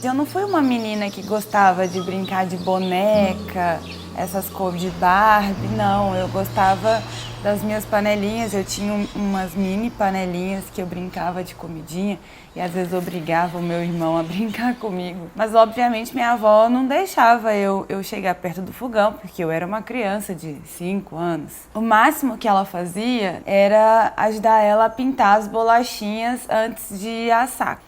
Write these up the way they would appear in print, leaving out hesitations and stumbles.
Eu não fui uma menina que gostava de brincar de boneca, essas coisas de Barbie, não. Eu gostava das minhas panelinhas, eu tinha umas mini panelinhas que eu brincava de comidinha e às vezes obrigava o meu irmão a brincar comigo. Mas obviamente minha avó não deixava eu chegar perto do fogão, porque eu era uma criança de 5 anos. O máximo que ela fazia era ajudar ela a pintar as bolachinhas antes de assar.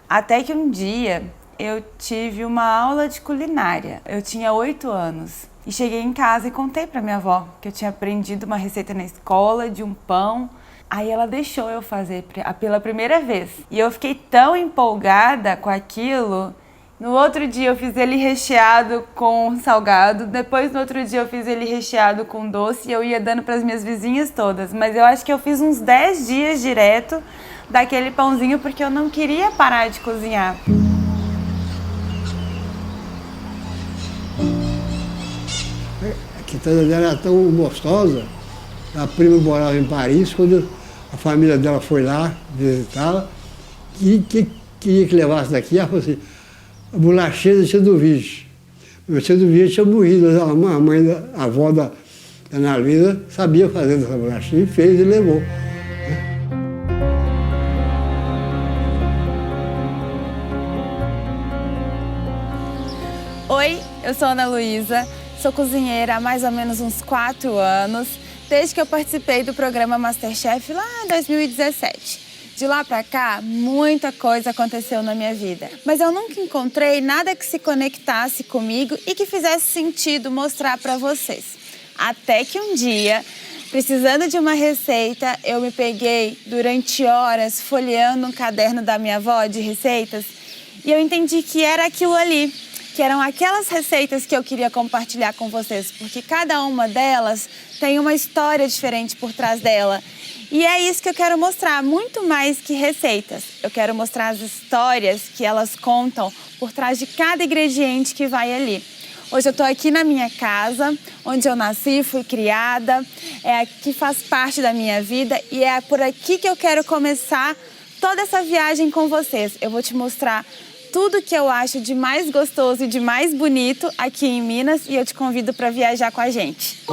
Até que um dia eu tive uma aula de culinária. Eu tinha 8 anos e cheguei em casa e contei para minha avó que eu tinha aprendido uma receita na escola de um pão. Aí ela deixou eu fazer pela primeira vez. E eu fiquei tão empolgada com aquilo. No outro dia eu fiz ele recheado com salgado. Depois no outro dia eu fiz ele recheado com doce e eu ia dando para as minhas vizinhas todas. Mas eu acho que eu fiz uns 10 dias direto daquele pãozinho porque eu não queria parar de cozinhar. A quitanda dela era tão gostosa, a prima morava em Paris, quando a família dela foi lá visitá-la, e queria que levasse daqui, ela falou assim, a bolacheira de Tchedovic. O Tchedovic tinha morrido, a avó da Ana Luísa sabia fazer essa bolachinha, fez e levou. Oi, eu sou Ana Luísa. Sou cozinheira há mais ou menos uns 4 anos, desde que eu participei do programa MasterChef lá em 2017. De lá pra cá, muita coisa aconteceu na minha vida. Mas eu nunca encontrei nada que se conectasse comigo e que fizesse sentido mostrar pra vocês. Até que um dia, precisando de uma receita, eu me peguei durante horas folheando um caderno da minha avó de receitas e eu entendi que era aquilo ali. Que eram aquelas receitas que eu queria compartilhar com vocês, porque cada uma delas tem uma história diferente por trás dela. E é isso que eu quero mostrar, muito mais que receitas. Eu quero mostrar as histórias que elas contam por trás de cada ingrediente que vai ali. Hoje eu estou aqui na minha casa, onde eu nasci, fui criada, que faz parte da minha vida e é por aqui que eu quero começar toda essa viagem com vocês. Eu vou te mostrar tudo que eu acho de mais gostoso e de mais bonito aqui em Minas e eu te convido para viajar com a gente.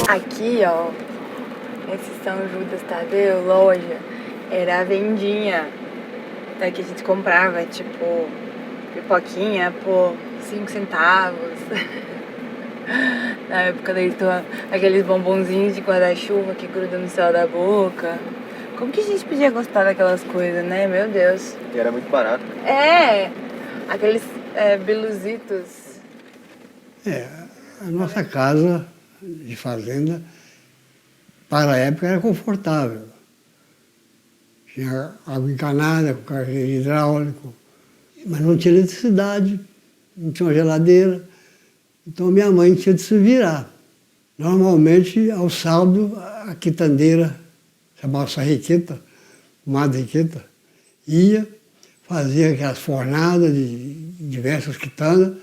Aqui, ó, esse São Judas Tadeu, loja, era a vendinha. Daqui a gente comprava, tipo, pipoquinha por 5 centavos. Na época da história, aqueles bombonzinhos de guarda-chuva que grudam no céu da boca. Como que a gente podia gostar daquelas coisas, né? Meu Deus. E era muito barato. É, aqueles biluzitos. A nossa casa de fazenda, para a época, era confortável. Tinha água encanada, com carreiro hidráulico, mas não tinha eletricidade, não tinha uma geladeira. Então minha mãe tinha de se virar. Normalmente, ao sábado, a quitandeira, chamava-se Riqueta, Madre Riqueta, ia, fazia aquelas fornadas de diversas quitandas,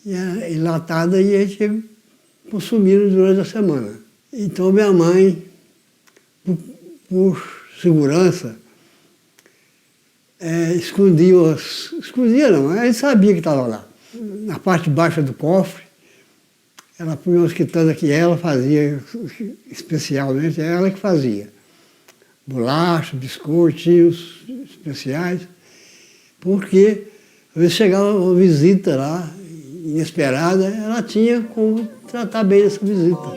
e a enlatada e a gente consumia durante a semana. Então minha mãe, por segurança, escondia não, a gente sabia que estava lá. Na parte baixa do cofre, ela punha umas quitandas que ela fazia, especialmente ela que fazia. Bolacha, biscoitinhos especiais, porque às vezes chegava uma visita lá, inesperada, ela tinha como tratar bem essa visita.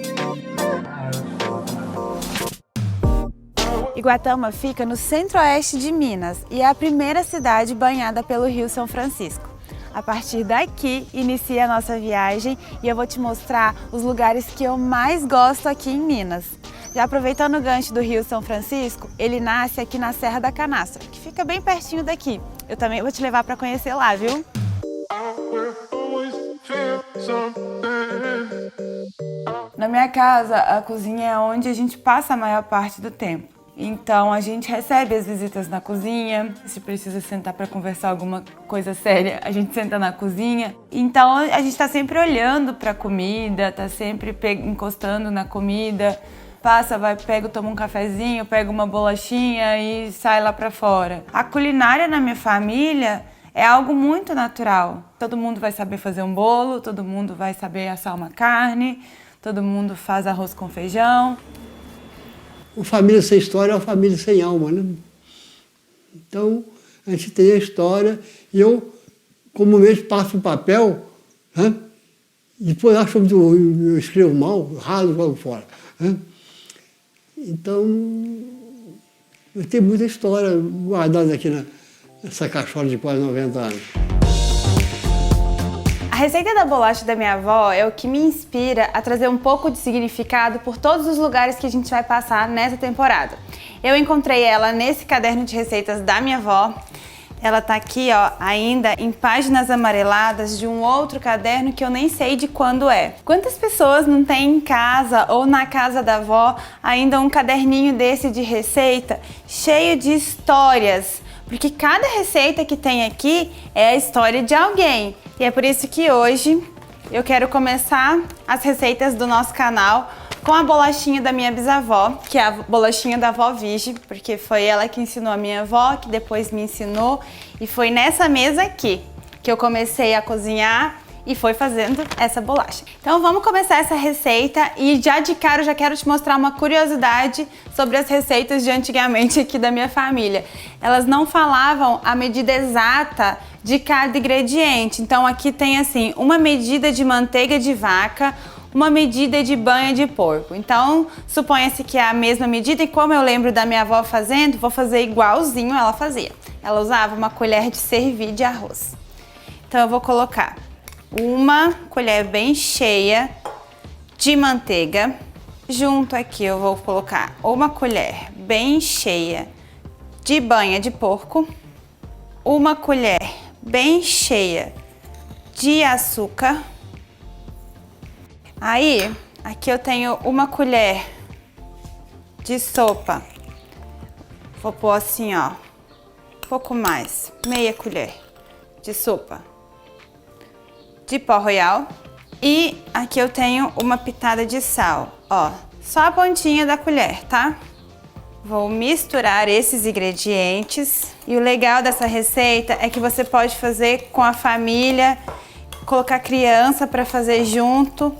Iguatama fica no centro-oeste de Minas e é a primeira cidade banhada pelo Rio São Francisco. A partir daqui inicia a nossa viagem e eu vou te mostrar os lugares que eu mais gosto aqui em Minas. Já aproveitando o gancho do Rio São Francisco, ele nasce aqui na Serra da Canastra, que fica bem pertinho daqui. Eu também vou te levar para conhecer lá, viu? Na minha casa, a cozinha é onde a gente passa a maior parte do tempo. Então, a gente recebe as visitas na cozinha. Se precisa sentar para conversar alguma coisa séria, a gente senta na cozinha. Então, a gente está sempre olhando para a comida, está sempre encostando na comida. Passa, vai, pega, toma um cafezinho, pega uma bolachinha e sai lá para fora. A culinária na minha família é algo muito natural. Todo mundo vai saber fazer um bolo, todo mundo vai saber assar uma carne, todo mundo faz arroz com feijão. Uma família sem história é uma família sem alma, né? Então, a gente tem a história e eu, comumente, passo o papel, né? Depois acho que eu escrevo mal, ralo e jogo fora. Né? Então, eu tenho muita história guardada aqui nessa caixola de quase 90 anos. A receita da bolacha da minha avó é o que me inspira a trazer um pouco de significado por todos os lugares que a gente vai passar nessa temporada. Eu encontrei ela nesse caderno de receitas da minha avó. Ela tá aqui, ó, ainda em páginas amareladas de um outro caderno que eu nem sei de quando é. Quantas pessoas não tem em casa ou na casa da avó ainda um caderninho desse de receita cheio de histórias? Porque cada receita que tem aqui é a história de alguém. E é por isso que hoje eu quero começar as receitas do nosso canal com a bolachinha da minha bisavó, que é a bolachinha da avó Vigi, porque foi ela que ensinou a minha avó, que depois me ensinou. E foi nessa mesa aqui que eu comecei a cozinhar e foi fazendo essa bolacha. Então vamos começar essa receita e já de cara eu já quero te mostrar uma curiosidade sobre as receitas de antigamente aqui da minha família. Elas não falavam a medida exata de cada ingrediente. Então aqui tem assim, uma medida de manteiga de vaca, uma medida de banha de porco. Então suponha-se que é a mesma medida e como eu lembro da minha avó fazendo, vou fazer igualzinho ela fazia. Ela usava uma colher de servir de arroz. Então eu vou colocar uma colher bem cheia de manteiga. Junto aqui eu vou colocar uma colher bem cheia de banha de porco, uma colher bem cheia de açúcar. Aí, aqui eu tenho uma colher de sopa. Vou pôr assim, ó, um pouco mais, meia colher de sopa de pó royal. E aqui eu tenho uma pitada de sal, ó, só a pontinha da colher, tá? Vou misturar esses ingredientes. E o legal dessa receita é que você pode fazer com a família, colocar criança para fazer junto,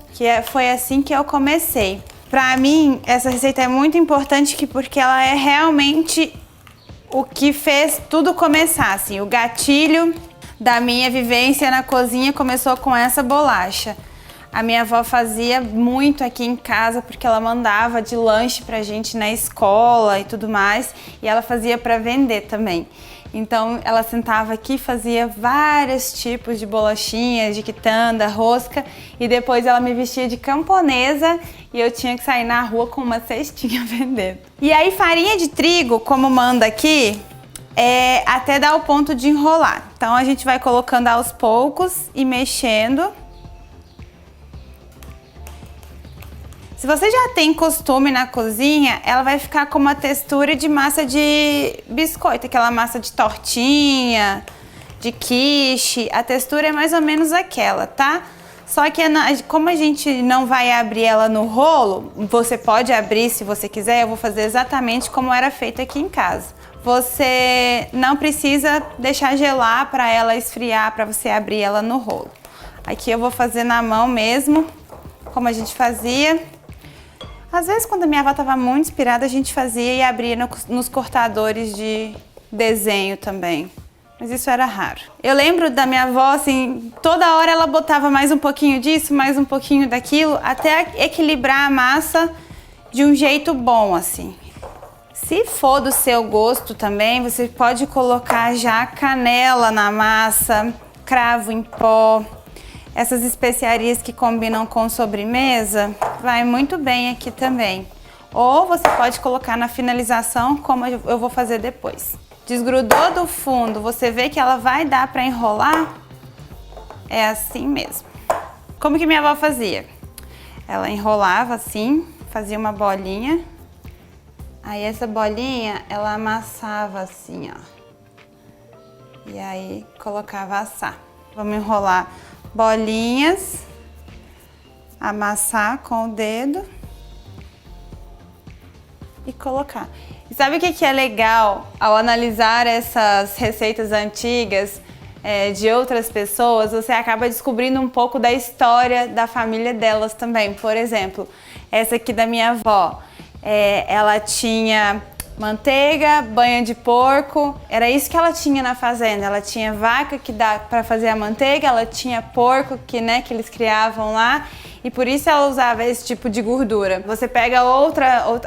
foi assim que eu comecei. Pra mim, essa receita é muito importante porque ela é realmente o que fez tudo começar, assim, o gatilho da minha vivência na cozinha começou com essa bolacha. A minha avó fazia muito aqui em casa porque ela mandava de lanche pra gente na escola e tudo mais, e ela fazia para vender também. Então ela sentava aqui e fazia vários tipos de bolachinhas, de quitanda, rosca, e depois ela me vestia de camponesa e eu tinha que sair na rua com uma cestinha vendendo. E aí farinha de trigo, como manda aqui, até dar o ponto de enrolar. Então a gente vai colocando aos poucos e mexendo. Se você já tem costume na cozinha, ela vai ficar com uma textura de massa de biscoito, aquela massa de tortinha, de quiche. A textura é mais ou menos aquela, tá? Só que como a gente não vai abrir ela no rolo, você pode abrir se você quiser, eu vou fazer exatamente como era feito aqui em casa. Você não precisa deixar gelar para ela esfriar, para você abrir ela no rolo. Aqui eu vou fazer na mão mesmo, como a gente fazia. Às vezes, quando a minha avó estava muito inspirada, a gente fazia e abria nos cortadores de desenho também. Mas isso era raro. Eu lembro da minha avó, assim, toda hora ela botava mais um pouquinho disso, mais um pouquinho daquilo, até equilibrar a massa de um jeito bom, assim. Se for do seu gosto também, você pode colocar já canela na massa, cravo em pó. Essas especiarias que combinam com sobremesa, vai muito bem aqui também. Ou você pode colocar na finalização, como eu vou fazer depois. Desgrudou do fundo, você vê que ela vai dar para enrolar? É assim mesmo. Como que minha avó fazia? Ela enrolava assim, fazia uma bolinha. Aí essa bolinha, ela amassava assim, ó. E aí colocava a assar. Vamos enrolar bolinhas, amassar com o dedo e colocar. E sabe o que é legal ao analisar essas receitas antigas de outras pessoas? Você acaba descobrindo um pouco da história da família delas também. Por exemplo, essa aqui da minha avó, ela tinha manteiga, banha de porco, era isso que ela tinha na fazenda. Ela tinha vaca que dá para fazer a manteiga, ela tinha porco que eles criavam lá. E por isso ela usava esse tipo de gordura. Você pega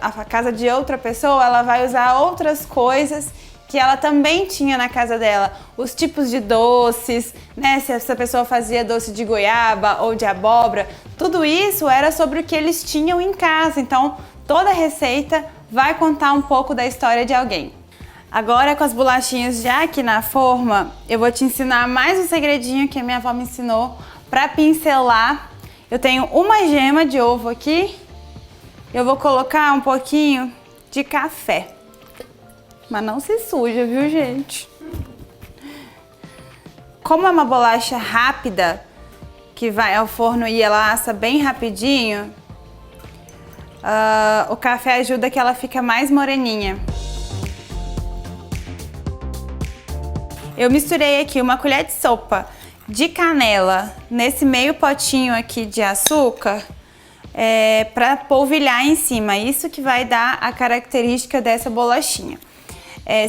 a casa de outra pessoa, ela vai usar outras coisas que ela também tinha na casa dela. Os tipos de doces, né? Se essa pessoa fazia doce de goiaba ou de abóbora, tudo isso era sobre o que eles tinham em casa. Então, toda receita vai contar um pouco da história de alguém. Agora, com as bolachinhas já aqui na forma, eu vou te ensinar mais um segredinho que a minha avó me ensinou para pincelar. Eu tenho uma gema de ovo aqui, eu vou colocar um pouquinho de café. Mas não se suja, viu, gente? Como é uma bolacha rápida, que vai ao forno e ela assa bem rapidinho, o café ajuda que ela fica mais moreninha. Eu misturei aqui uma colher de sopa de canela nesse meio potinho aqui de açúcar para polvilhar em cima. Isso que vai dar a característica dessa bolachinha.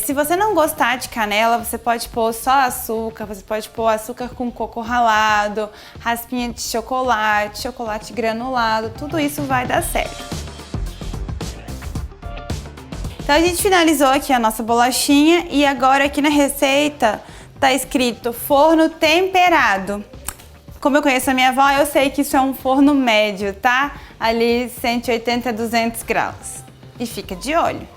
Se você não gostar de canela, você pode pôr só açúcar, você pode pôr açúcar com coco ralado, raspinha de chocolate, chocolate granulado, tudo isso vai dar certo. Então a gente finalizou aqui a nossa bolachinha e agora aqui na receita tá escrito forno temperado. Como eu conheço a minha avó, eu sei que isso é um forno médio, tá? Ali 180 a 200 graus. E fica de olho.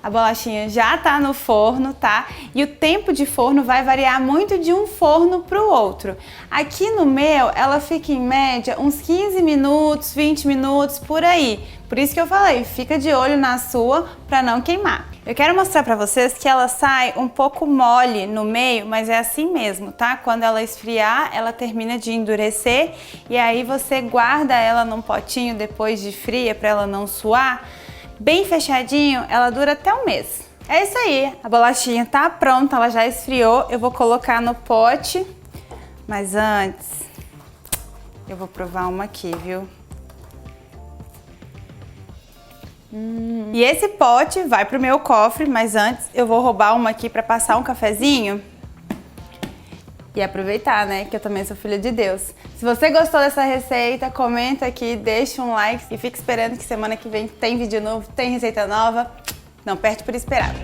A bolachinha já tá no forno, tá? E o tempo de forno vai variar muito de um forno para o outro. Aqui no meu, ela fica em média uns 15 minutos, 20 minutos, por aí. Por isso que eu falei, fica de olho na sua para não queimar. Eu quero mostrar para vocês que ela sai um pouco mole no meio, mas é assim mesmo, tá? Quando ela esfriar, ela termina de endurecer e aí você guarda ela num potinho depois de fria para ela não suar. Bem fechadinho, ela dura até um mês. É isso aí, a bolachinha tá pronta, ela já esfriou. Eu vou colocar no pote, mas antes eu vou provar uma aqui, viu? E esse pote vai pro meu cofre, mas antes eu vou roubar uma aqui para passar um cafezinho e aproveitar, né, que eu também sou filha de Deus. Se você gostou dessa receita, comenta aqui, deixa um like e fica esperando que semana que vem tem vídeo novo, tem receita nova. Não perde por esperar.